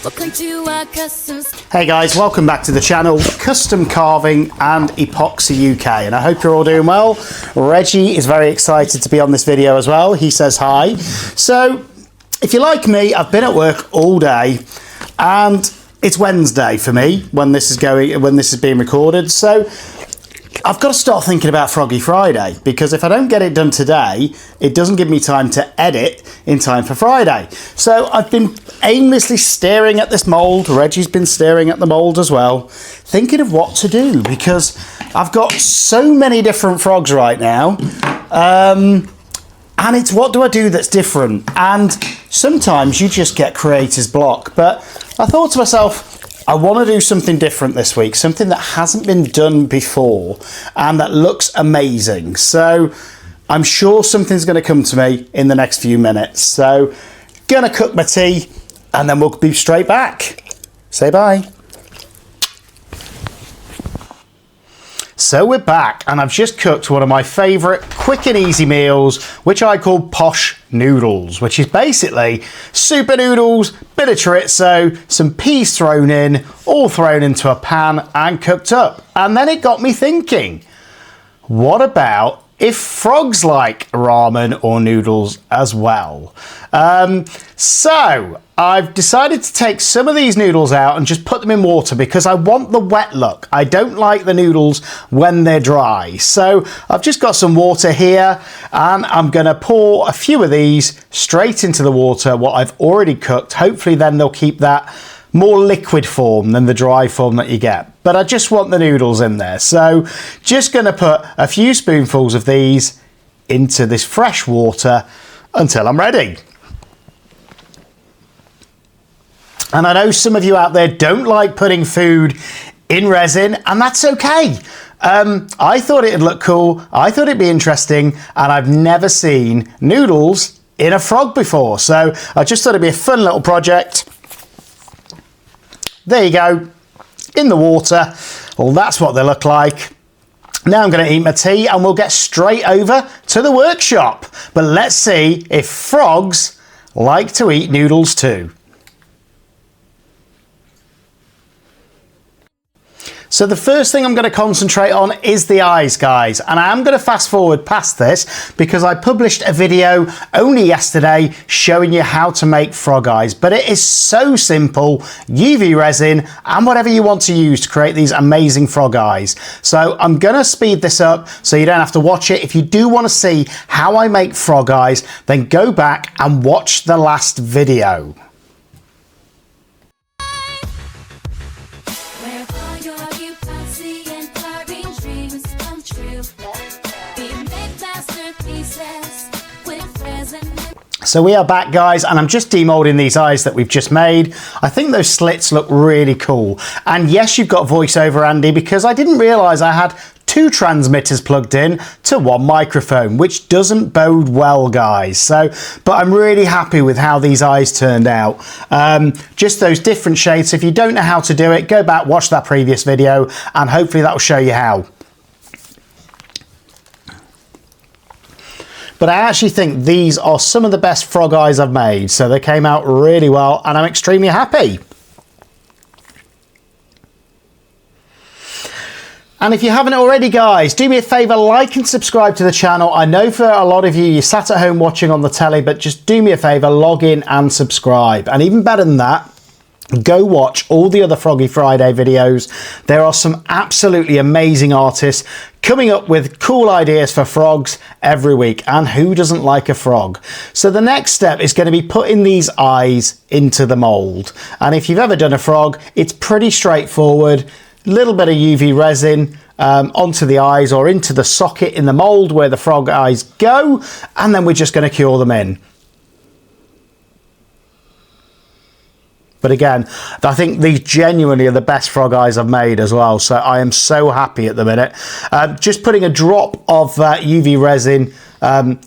Welcome to our customs. Hey guys, welcome back to the channel, Custom Carving and Epoxy UK, and I hope you're all doing well. Reggie is very excited to be on this video as well. He says hi. So, if you're like me, I've been at work all day, and it's Wednesday for me when this is being recorded. So, I've got to start thinking about Froggy Friday, because if I don't get it done today, it doesn't give me time to edit in time for Friday. So I've been aimlessly staring at this mould. Reggie's been staring at the mould as well, thinking of what to do, because I've got so many different frogs right now. And it's what do I do that's different? And sometimes you just get creator's block. But I thought to myself, I want to do something different this week, something that hasn't been done before and that looks amazing. So I'm sure something's going to come to me in the next few minutes. So gonna cook my tea and then we'll be straight back. Say bye. So we're back, and I've just cooked one of my favourite quick and easy meals, which I call posh noodles, which is basically super noodles, bit of chorizo, some peas thrown in, all thrown into a pan and cooked up. And then it got me thinking, what about if frogs like ramen or noodles as well? So I've decided to take some of these noodles out and just put them in water, because I want the wet look. I don't like the noodles when they're dry. So I've just got some water here, and I'm going to pour a few of these straight into the water, what I've already cooked. Hopefully then they'll keep that more liquid form than the dry form that you get. But I just want the noodles in there. So just going to put a few spoonfuls of these into this fresh water until I'm ready. And I know some of you out there don't like putting food in resin, and that's okay. I thought it'd look cool. I thought it'd be interesting, and I've never seen noodles in a frog before. So I just thought it'd be a fun little project. There you go, in the water. Well, that's what they look like. Now I'm going to eat my tea and we'll get straight over to the workshop. But let's see if frogs like to eat noodles too. So the first thing I'm going to concentrate on is the eyes, guys, and I am going to fast forward past this because I published a video only yesterday showing you how to make frog eyes, but it is so simple. UV resin and whatever you want to use to create these amazing frog eyes. So I'm going to speed this up so you don't have to watch it. If you do want to see how I make frog eyes, then go back and watch the last video. So we are back, guys, and I'm just demolding these eyes that we've just made. I think those slits look really cool. And yes, you've got voiceover, Andy, because I didn't realise I had two transmitters plugged in to one microphone, which doesn't bode well, guys. So, but I'm really happy with how these eyes turned out. Just those different shades. If you don't know how to do it, go back, watch that previous video, and hopefully that will show you how. But I actually think these are some of the best frog eyes I've made. So they came out really well and I'm extremely happy. And if you haven't already, guys, do me a favour, like and subscribe to the channel. I know for a lot of you, you sat at home watching on the telly, but just do me a favour, log in and subscribe. And even better than that, go watch all the other Froggy Friday videos. There are some absolutely amazing artists coming up with cool ideas for frogs every week, and who doesn't like a frog? So the next step is going to be putting these eyes into the mould. And if you've ever done a frog, it's pretty straightforward. Little bit of UV resin onto the eyes or into the socket in the mould where the frog eyes go, and then we're just going to cure them in. But again, I think these genuinely are the best frog eyes I've made as well. So I am so happy at the minute. Just putting a drop of UV resin.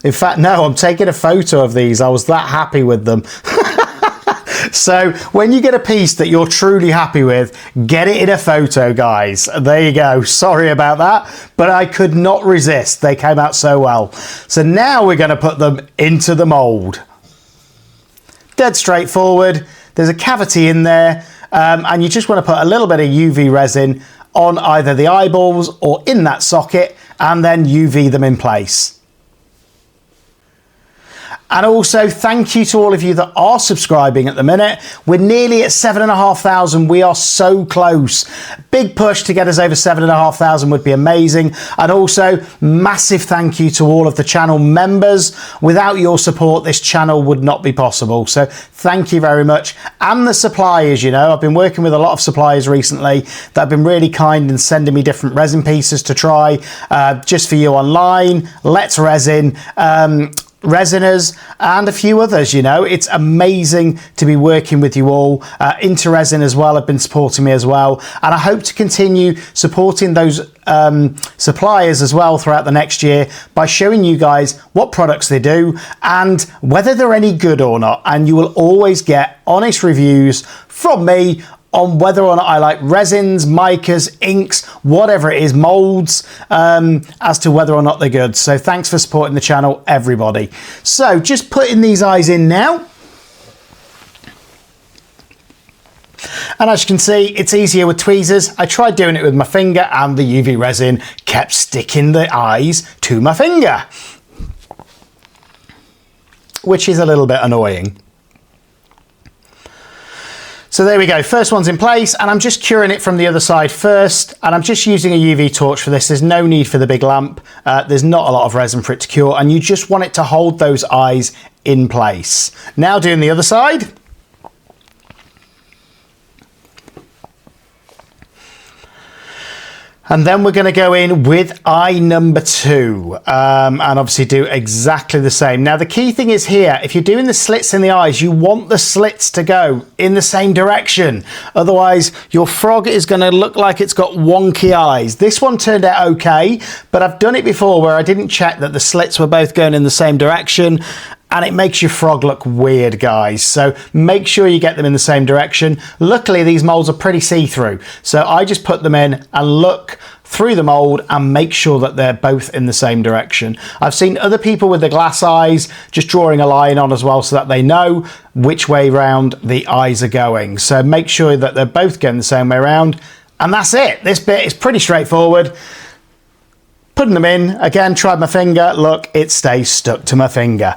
In fact, no, I'm taking a photo of these. I was that happy with them. So when you get a piece that you're truly happy with, get it in a photo, guys. There you go. Sorry about that, but I could not resist. They came out so well. So now we're going to put them into the mould. Dead straightforward. there's a cavity in there, and you just want to put a little bit of UV resin on either the eyeballs or in that socket, and then UV them in place. And also thank you to all of you that are subscribing at the minute. We're nearly at 7,500. We are so close. Big push to get us over 7,500 would be amazing. And also massive thank you to all of the channel members. Without your support, this channel would not be possible. So thank you very much. And the suppliers, you know, I've been working with a lot of suppliers recently that have been really kind and sending me different resin pieces to try just for you online. Let's Resin, Resiners and a few others. You know, it's amazing to be working with you all. Into Resin as well have been supporting me as well, and I hope to continue supporting those suppliers as well throughout the next year by showing you guys what products they do and whether they're any good or not. And you will always get honest reviews from me on whether or not I like resins, micas, inks, whatever it is, molds, as to whether or not they're good. So thanks for supporting the channel, everybody. So just putting these eyes in now. And as you can see, it's easier with tweezers. I tried doing it with my finger and the UV resin kept sticking the eyes to my finger, which is a little bit annoying. So there we go, first one's in place, and I'm just curing it from the other side first, and I'm just using a UV torch for this. There's no need for the big lamp. There's not a lot of resin for it to cure, and you just want it to hold those eyes in place. Now doing the other side. And then we're going to go in with eye number 2 and obviously do exactly the same. Now the key thing is here, if you're doing the slits in the eyes, you want the slits to go in the same direction. Otherwise your frog is going to look like it's got wonky eyes. This one turned out okay, but I've done it before where I didn't check that the slits were both going in the same direction, and it makes your frog look weird, guys. So make sure you get them in the same direction. Luckily, these molds are pretty see-through. So I just put them in and look through the mold and make sure that they're both in the same direction. I've seen other people with the glass eyes just drawing a line on as well so that they know which way round the eyes are going. So make sure that they're both going the same way around. And that's it. This bit is pretty straightforward. Putting them in, again, tried my finger, look, it stays stuck to my finger.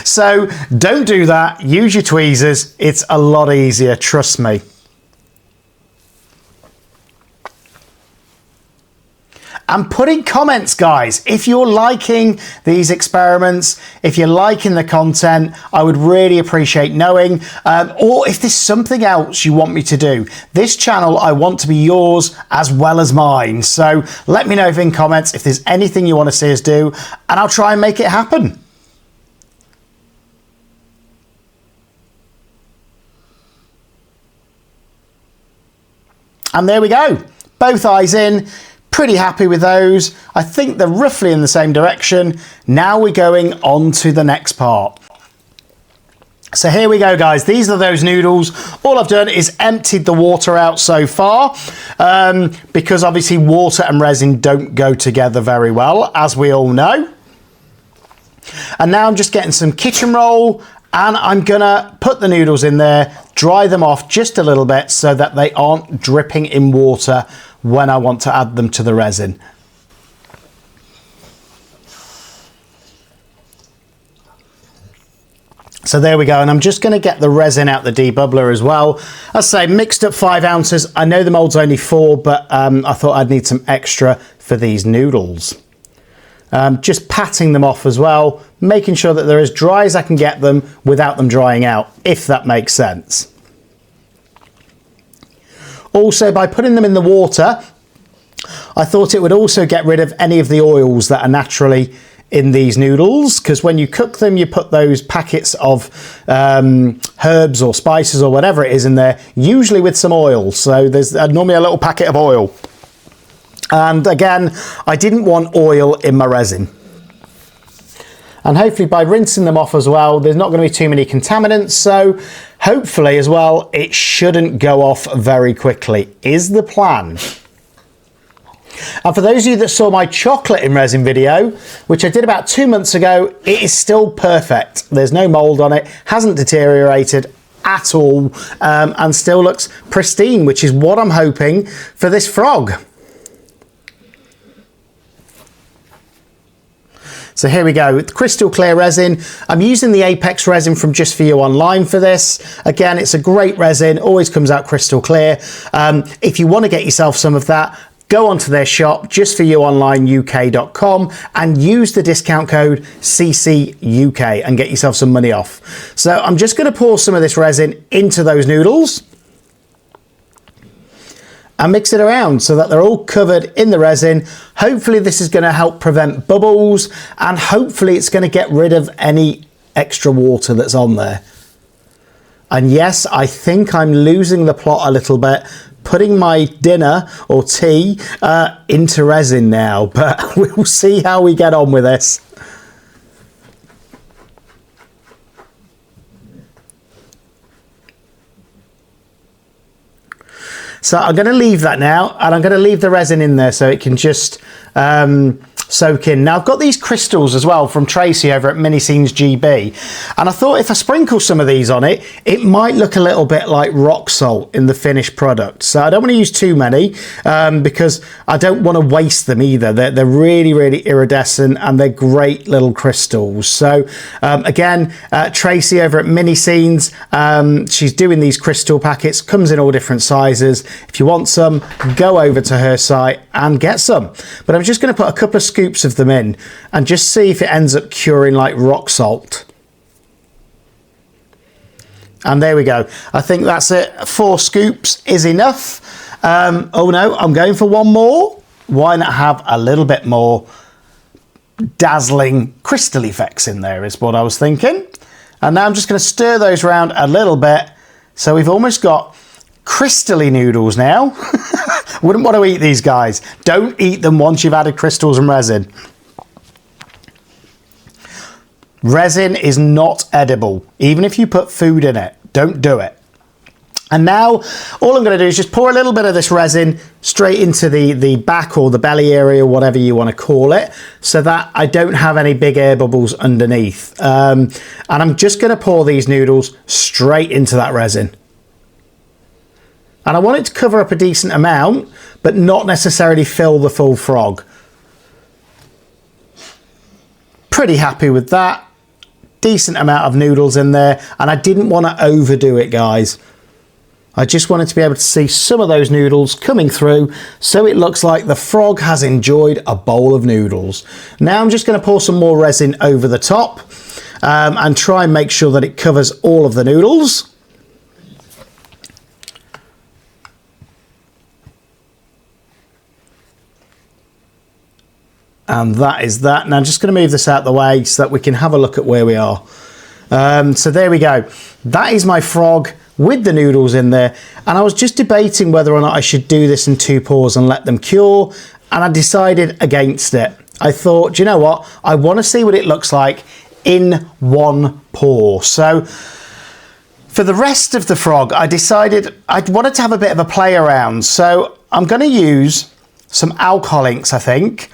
So don't do that, use your tweezers, it's a lot easier, trust me. And put in comments, guys, if you're liking these experiments, if you're liking the content, I would really appreciate knowing, or if there's something else you want me to do. This channel, I want to be yours as well as mine. So let me know in comments if there's anything you want to see us do, and I'll try and make it happen. And there we go, both eyes in. Pretty happy with those. I think they're roughly in the same direction. Now we're going on to the next part. So here we go, guys. These are those noodles. All I've done is emptied the water out so far, because obviously water and resin don't go together very well, as we all know. And now I'm just getting some kitchen roll, and I'm gonna put the noodles in there, dry them off just a little bit so that they aren't dripping in water when I want to add them to the resin. So there we go, and I'm just going to get the resin out the debubbler as well. As I say, mixed up 5 ounces. I know the mold's only 4, but I thought I'd need some extra for these noodles. Just patting them off as well, making sure that they're as dry as I can get them without them drying out, if that makes sense. Also, by putting them in the water, I thought it would also get rid of any of the oils that are naturally in these noodles, because when you cook them, you put those packets of herbs or spices or whatever it is in there, usually with some oil. So there's normally a little packet of oil. And again, I didn't want oil in my resin. And hopefully by rinsing them off as well, there's not going to be too many contaminants. So hopefully as well, it shouldn't go off very quickly, is the plan. And for those of you that saw my chocolate in resin video, which I did about 2 months ago, it is still perfect. There's no mold on it, hasn't deteriorated at all, and still looks pristine, which is what I'm hoping for this frog. So here we go with crystal clear resin. I'm using the Apex resin from Just For You online for this. Again, it's a great resin, always comes out crystal clear. If you want to get yourself some of that, go onto their shop, justforyouonlineuk.com, and use the discount code ccuk and get yourself some money off. So I'm just going to pour some of this resin into those noodles and mix it around so that they're all covered in the resin. Hopefully this is going to help prevent bubbles, and hopefully it's going to get rid of any extra water that's on there. And yes, I think I'm losing the plot a little bit, putting my dinner or tea into resin now, but we'll see how we get on with this. So I'm going to leave that now, and I'm going to leave the resin in there so it can just soak in. Now I've got these crystals as well from Tracy over at Mini Scenes GB, and I thought if I sprinkle some of these on it, it might look a little bit like rock salt in the finished product. So I don't want to use too many because I don't want to waste them either. They're really, really iridescent, and they're great little crystals. So again, Tracy over at Mini Scenes, she's doing these crystal packets, comes in all different sizes. If you want some, go over to her site and get some. But I'm just going to put a couple of scoops of them in and just see if it ends up curing like rock salt. And there we go. I think that's it. 4 scoops is enough. Oh no, I'm going for one more. Why not have a little bit more dazzling crystal effects in there is what I was thinking. And now I'm just going to stir those around a little bit. So we've almost got crystally noodles now. Wouldn't want to eat these guys. Don't eat them once you've added crystals and resin. Resin is not edible, even if you put food in it. Don't do it. And now all I'm going to do is just pour a little bit of this resin straight into the back or the belly area, whatever you want to call it, so that I don't have any big air bubbles underneath. And I'm just going to pour these noodles straight into that resin. And I want it to cover up a decent amount, but not necessarily fill the full frog. Pretty happy with that. Decent amount of noodles in there, and I didn't want to overdo it, guys. I just wanted to be able to see some of those noodles coming through, so it looks like the frog has enjoyed a bowl of noodles. Now I'm just going to pour some more resin over the top and try and make sure that it covers all of the noodles. And that is that. Now I'm just going to move this out of the way so that we can have a look at where we are. So there we go. That is my frog with the noodles in there. And I was just debating whether or not I should do this in 2 pours and let them cure. And I decided against it. I thought, do you know what? I want to see what it looks like in 1 pour. So for the rest of the frog, I decided I wanted to have a bit of a play around. So I'm going to use some alcohol inks, I think,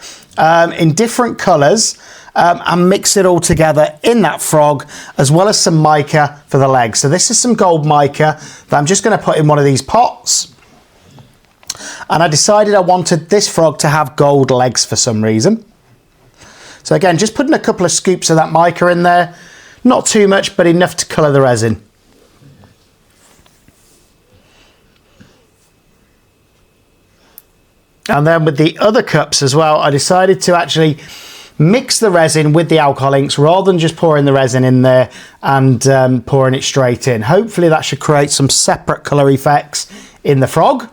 in different colours, and mix it all together in that frog, as well as some mica for the legs. So this is some gold mica that I'm just going to put in one of these pots. And I decided I wanted this frog to have gold legs for some reason. So again, just putting a couple of scoops of that mica in there. Not too much, but enough to colour the resin. And then with the other cups as well, I decided to actually mix the resin with the alcohol inks rather than just pouring the resin in there and pouring it straight in. Hopefully that should create some separate colour effects in the frog.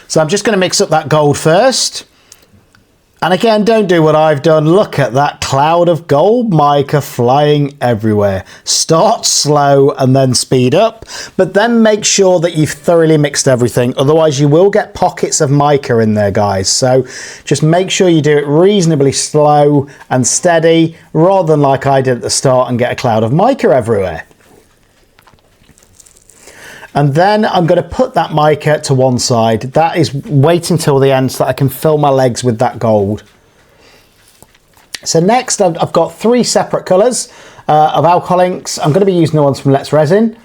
So I'm just going to mix up that gold first. And again, don't do what I've done. Look at that cloud of gold mica flying everywhere. Start slow and then speed up, but then make sure that you've thoroughly mixed everything. Otherwise you will get pockets of mica in there, guys. So just make sure you do it reasonably slow and steady, rather than like I did at the start and get a cloud of mica everywhere. And then I'm going to put that mica to one side. That is wait until the end so that I can fill my legs with that gold. So next I've got 3 separate colours of alcohol inks. I'm going to be using the ones from Let's Resin.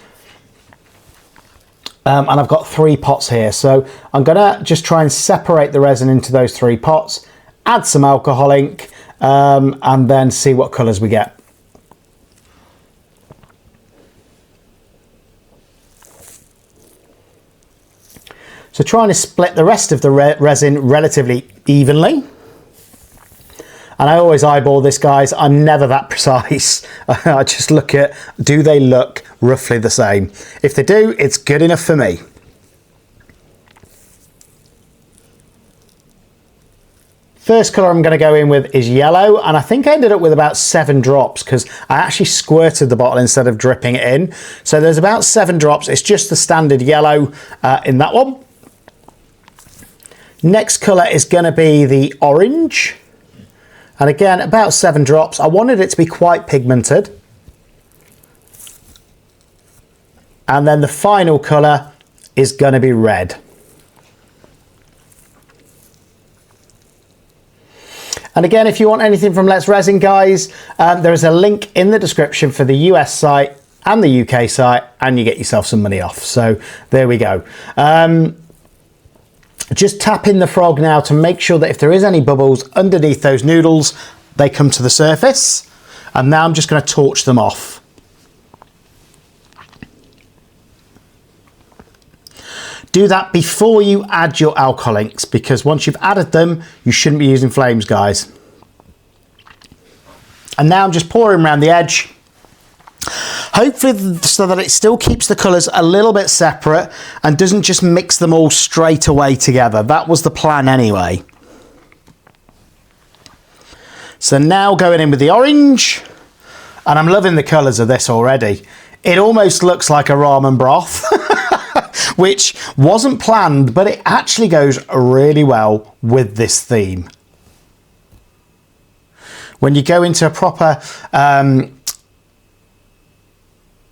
And I've got 3 pots here. So I'm going to just try and separate the resin into those 3 pots, add some alcohol ink, and then see what colours we get. So trying to split the rest of the resin relatively evenly. And I always eyeball this, guys. I'm never that precise. I just look at, do they look roughly the same? If they do, it's good enough for me. First colour I'm going to go in with is yellow, and I think I ended up with about 7 drops because I actually squirted the bottle instead of dripping it in. So there's about 7 drops. It's just the standard yellow in that one. Next colour is going to be the orange. And again, about 7 drops. I wanted it to be quite pigmented. And then the final colour is going to be red. And again, if you want anything from Let's Resin, guys, there is a link in the description for the US site and the UK site, and you get yourself some money off. So there we go. Just tap in the frog now to make sure that if there is any bubbles underneath those noodles, they come to the surface. And now I'm just going to torch them off. Do that before you add your alcohol inks, because once you've added them, you shouldn't be using flames, guys. And now I'm just pouring around the edge. Hopefully so that it still keeps the colours a little bit separate and doesn't just mix them all straight away together. That was the plan anyway. So now going in with the orange, and I'm loving the colours of this already. It almost looks like a ramen broth, which wasn't planned, but it actually goes really well with this theme. When you go into a proper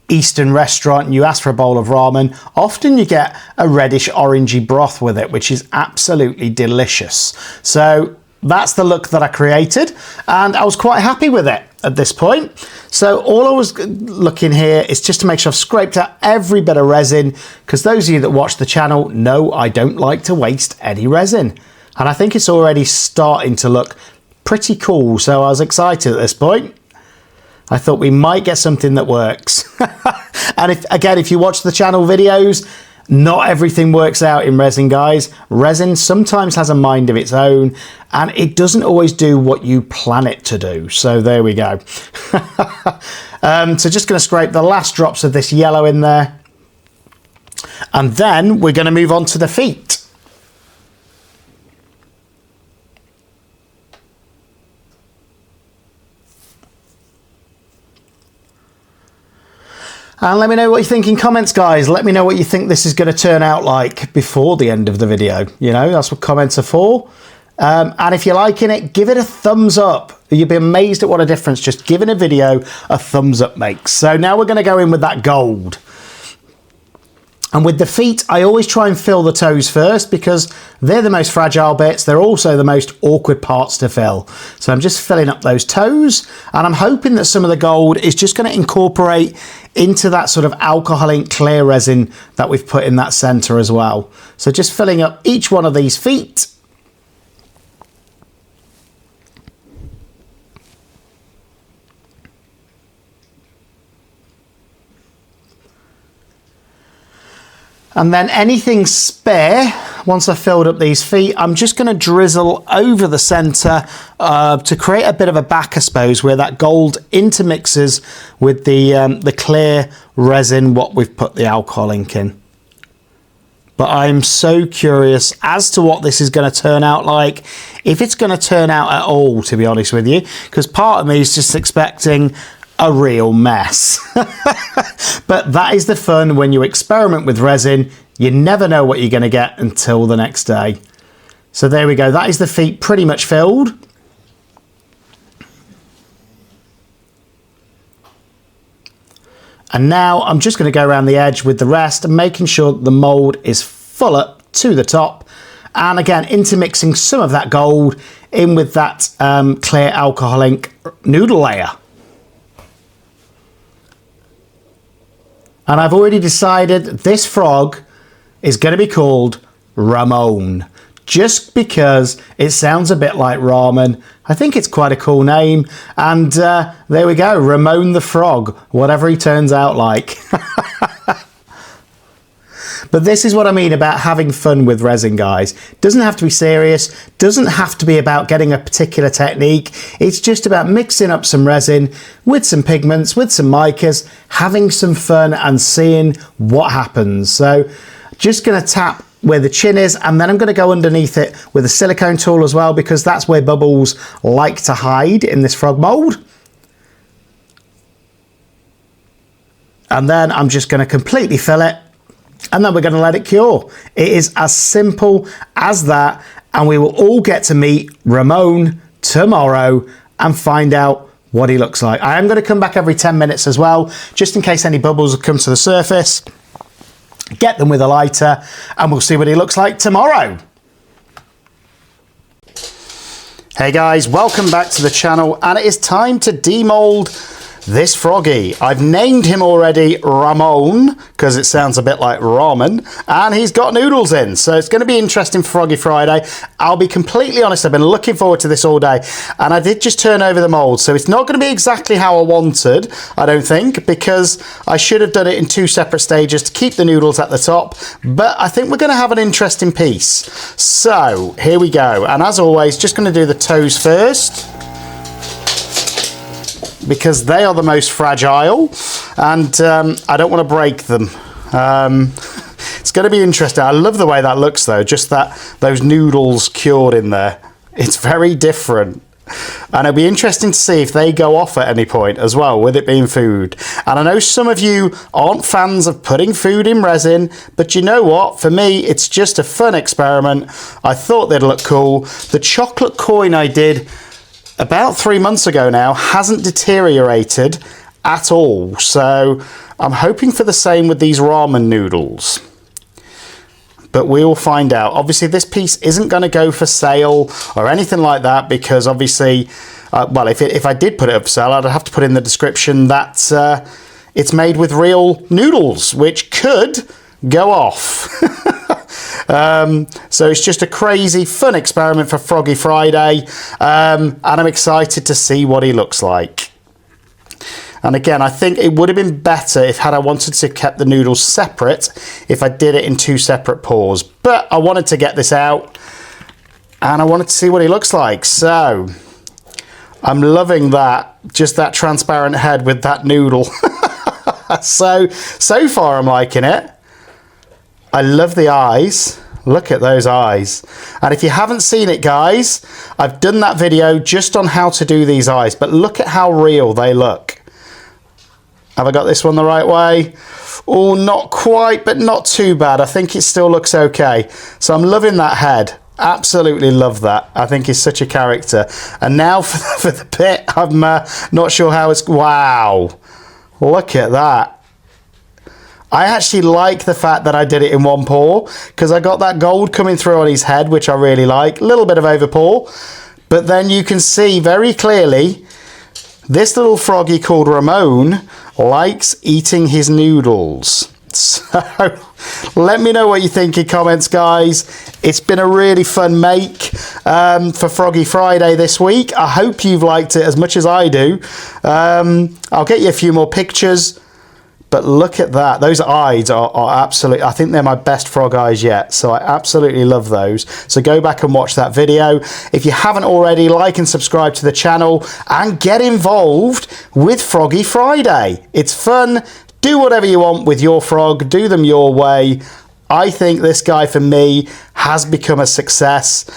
Eastern restaurant and you ask for a bowl of ramen, often you get a reddish orangey broth with it, which is absolutely delicious. So that's the look that I created, and I was quite happy with it at this point. So all I was looking here is just to make sure I've scraped out every bit of resin, because those of you that watch the channel know I don't like to waste any resin. And I think it's already starting to look pretty cool, so I was excited at this point. I thought we might get something that works. And if you watch the channel videos, not everything works out in resin, guys. Resin sometimes has a mind of its own, and it doesn't always do what you plan it to do. So there we go. So just going to scrape the last drops of this yellow in there. And then we're going to move on to the feet. And let me know what you think in comments, guys. Let me know what you think this is going to turn out like before the end of the video. You know, that's what comments are for. And if you're liking it, give it a thumbs up. You'll be amazed at what a difference just giving a video a thumbs up makes. So now we're going to go in with that gold. And with the feet, I always try and fill the toes first because they're the most fragile bits. They're also the most awkward parts to fill. So I'm just filling up those toes, and I'm hoping that some of the gold is just going to incorporate into that sort of alcohol ink clear resin that we've put in that center as well. So just filling up each one of these feet. And then anything spare, once I've filled up these feet, I'm just going to drizzle over the centre to create a bit of a back, I suppose, where that gold intermixes with the clear resin, what we've put the alcohol ink in. But I'm so curious as to what this is going to turn out like, if it's going to turn out at all, to be honest with you, because part of me is just expecting a real mess. But that is the fun when you experiment with resin. You never know what you're going to get until the next day. So there we go. That is the feet pretty much filled. And now I'm just going to go around the edge with the rest and making sure the mold is full up to the top. And again, intermixing some of that gold in with that clear alcohol ink noodle layer. And I've already decided this frog is going to be called Ramon, just because it sounds a bit like ramen. I think it's quite a cool name. And there we go, Ramon the Frog, whatever he turns out like. But this is what I mean about having fun with resin, guys. Doesn't have to be serious, doesn't have to be about getting a particular technique. It's just about mixing up some resin with some pigments, with some micas, having some fun and seeing what happens. So just going to tap where the chin is, and then I'm going to go underneath it with a silicone tool as well, because that's where bubbles like to hide in this frog mold. And then I'm just going to completely fill it, and then we're going to let it cure. It is as simple as that, and we will all get to meet Ramon tomorrow and find out what he looks like. I am going to come back every 10 minutes as well, just in case any bubbles come to the surface. Get them with a lighter, and we'll see what he looks like tomorrow. Hey guys, welcome back to the channel, and it is time to demold this froggy. I've named him already Ramon, because it sounds a bit like ramen, and he's got noodles in, so it's going to be interesting for Froggy Friday. I'll be completely honest, I've been looking forward to this all day, and I did just turn over the mould, so it's not going to be exactly how I wanted, I don't think, because I should have done it in 2 separate stages to keep the noodles at the top, but I think we're going to have an interesting piece. So here we go, and as always, just going to do the toes first, because they are the most fragile, and I don't want to break them. It's going to be interesting. I love the way that looks though, just those noodles cured in there. It's very different, and it'll be interesting to see if they go off at any point as well, with it being food. And I know some of you aren't fans of putting food in resin, but you know what, for me it's just a fun experiment. I thought they'd look cool. The chocolate coin I did about 3 months ago now hasn't deteriorated at all, so I'm hoping for the same with these ramen noodles, but we will find out. Obviously this piece isn't going to go for sale or anything like that, because obviously well, if I did put it up for sale, I'd have to put in the description that it's made with real noodles, which could go off. So it's just a crazy fun experiment for Froggy Friday, and I'm excited to see what he looks like. And again, I think it would have been better if I wanted to keep the noodles separate, if I did it in 2 separate pours, but I wanted to get this out and I wanted to see what he looks like. So I'm loving that, just that transparent head with that noodle. so far I'm liking it. I love the eyes. Look at those eyes. And if you haven't seen it, guys, I've done that video just on how to do these eyes, but look at how real they look. Have I got this one the right way? Oh, not quite, but not too bad. I think it still looks okay. So I'm loving that head. Absolutely love that. I think he's such a character. And now for the bit, I'm not sure how it's... Wow. Look at that. I actually like the fact that I did it in 1 pour, because I got that gold coming through on his head, which I really like. A little bit of over pour, but then you can see very clearly this little froggy called Ramon likes eating his noodles. So let me know what you think in comments, guys. It's been a really fun make for Froggy Friday this week. I hope you've liked it as much as I do. I'll get you a few more pictures. But look at that. Those eyes are absolutely, I think they're my best frog eyes yet. So I absolutely love those. So go back and watch that video. If you haven't already, like and subscribe to the channel and get involved with Froggy Friday. It's fun. Do whatever you want with your frog. Do them your way. I think this guy, for me, has become a success.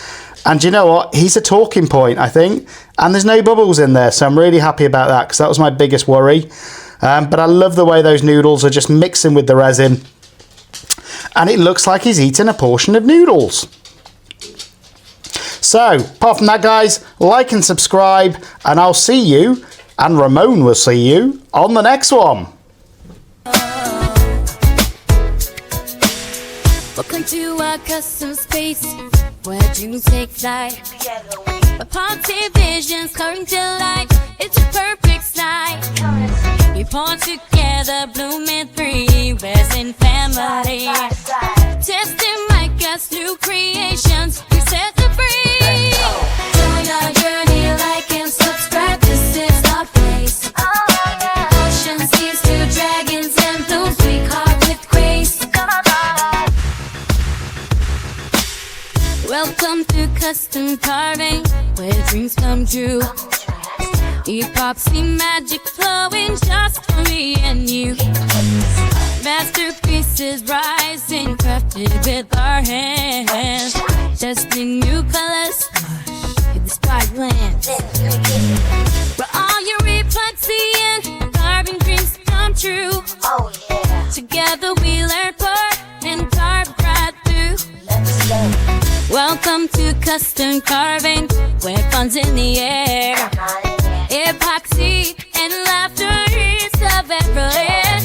And you know what? He's a talking point, I think. And there's no bubbles in there. So I'm really happy about that, because that was my biggest worry. But I love the way those noodles are just mixing with the resin, and it looks like he's eating a portion of noodles. So apart from that, guys, like and subscribe, and I'll see you, and Ramon will see you on the next one. Welcome to our custom space where dreams take flight. A positive visions coming to life. It's a perfect sight. We born together, blooming free, resin family. Testing my God's new creations. We set them free. Join our journey, like and subscribe. This is our place. Ocean seas to dragons and blooms. We carve with grace. Welcome to custom carving, where dreams come true. Epoxy magic flowing just for me and you. Masterpieces rising, crafted with our hands. Testing new colors in the sparkland. Where all your epoxy and carving dreams come true. Together we learn part and carve right through. Welcome to custom carving, where fun's in the air. Epoxy and laughter is everywhere.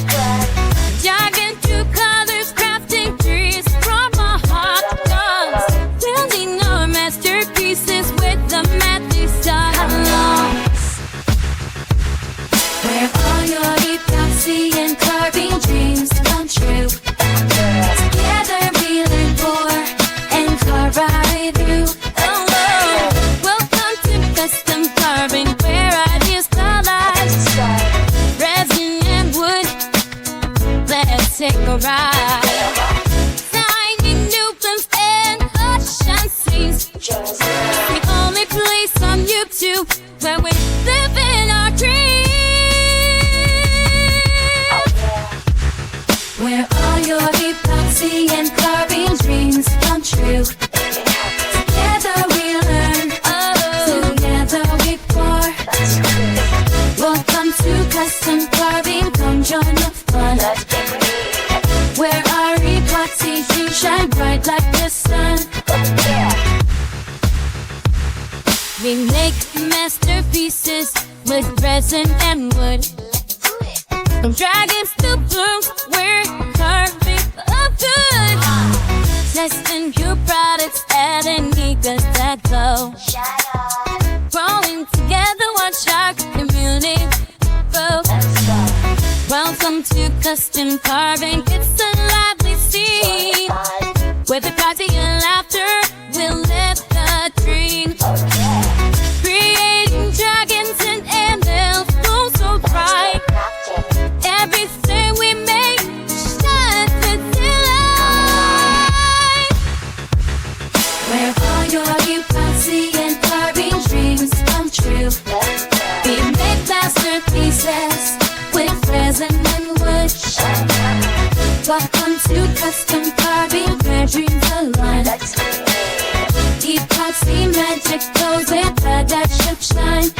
Jogging through colors, crafting trees from our heart guns. Building our masterpieces with the magic stars. Where all your epoxy and carving dreams come true. Together we learn more and carve right through. Welcome to custom carving, where ideas collide. Resin and wood, let's take a ride. Tiny new blooms and ocean seas. The only place on YouTube where we live in our dreams. Where all your epoxy and carving dreams come true. Together we learn, together we pour. Welcome to custom carving, come join the fun. Where our epoxy dreams shine bright like the sun. We make masterpieces with resin and wood. From dragons to blooms, we're carving of good. Testing new products, adding eagles that glow. Growing together, watch our community grow. Welcome to custom carving, it's a lively scene. With the party and laughter, we'll live the dream. Creating dragons and angels, bloom so bright. Everything we make shines with delight. Where all your epoxy and carving dreams come true. We make masterpieces with resin and wood. Welcome to custom carving, where dreams align. Epoxy magic goes with a dash of shine.